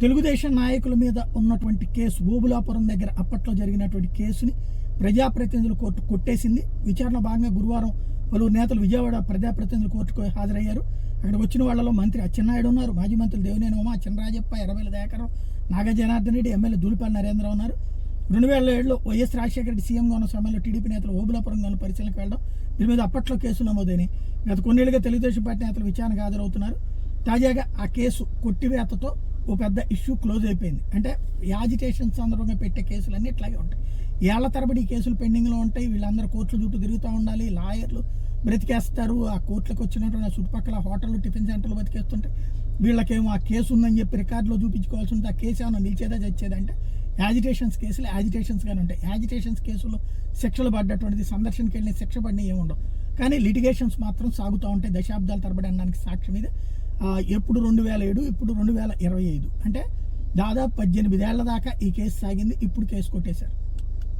తెలుగుదేశం నాయకుల మీద ఉన్నటువంటి కేసు ఓబులాపురం దగ్గర అప్పట్లో జరిగినటువంటి కేసుని ప్రజాప్రతినిధుల కోర్టు కొట్టేసింది. విచారణ భాగంగా గురువారం పలువురు నేతలు విజయవాడ ప్రజాప్రతినిధుల కోర్టుకు హాజరయ్యారు. అక్కడ వచ్చిన వాళ్ళలో మంత్రి అచ్చెన్నాయుడు ఉన్నారు, మాజీ మంత్రులు దేవినేని ఉమా, చినరాజప్ప, ఎర్రబెల్లి దయాకర్, నాగ జనార్దన్ రెడ్డి, ఎమ్మెల్యే ధూళిపాల నరేంద్ర ఉన్నారు. 2007లో వైఎస్ రాజశేఖర రెడ్డి సీఎంగా ఉన్న సమయంలో టీడీపీ నేతలు ఓబులాపురం గనుల పరిశీలనకు వెళ్ళడం, దీని మీద అప్పట్లో కేసులు నమోదైనవి. గత కొన్నేళ్లుగా తెలుగుదేశం పార్టీ నేతలు విచారణకు హాజరవుతున్నారు. తాజాగా ఆ కేసు కొట్టివేతతో ఓ పెద్ద ఇష్యూ క్లోజ్ అయిపోయింది. అంటే యాజిటేషన్ సందర్భంగా పెట్టే కేసులన్నీ ఇట్లాగే ఉంటాయి. ఏళ్ల తరబడి ఈ కేసులు పెండింగ్లో ఉంటాయి. వీళ్ళందరూ కోర్టుల చుట్టూ తిరుగుతూ ఉండాలి. లాయర్లు బ్రతికేస్తారు. ఆ కోర్టులకు వచ్చినటువంటి చుట్టుపక్కల హోటళ్ళు, టిఫిన్ సెంటర్లు బతికేస్తుంటాయి. వీళ్ళకేమో ఆ కేసు ఉందని చెప్పి రికార్డులో చూపించుకోవాల్సి ఉంటుంది. ఆ కేసు ఏమైనా నిలిచేదా చచ్చేదంటే యాజిటేషన్స్ కేసులు యాజిటేషన్స్గానే ఉంటాయి. యాజిటేషన్స్ కేసులు శిక్షలు పడ్డటువంటిది, సందర్శనకి వెళ్ళిన శిక్ష పడినవి ఏముండవు. కానీ లిటిగేషన్స్ మాత్రం సాగుతూ ఉంటాయి. దశాబ్దాల తరబడి అనడానికి సాక్ష్యం ఇది. ఎప్పుడు 2007, ఇప్పుడు 2025, అంటే దాదాపు 18 ఏళ్ల దాకా ఈ కేసు సాగింది. ఇప్పుడు కేసు కొట్టేశారు.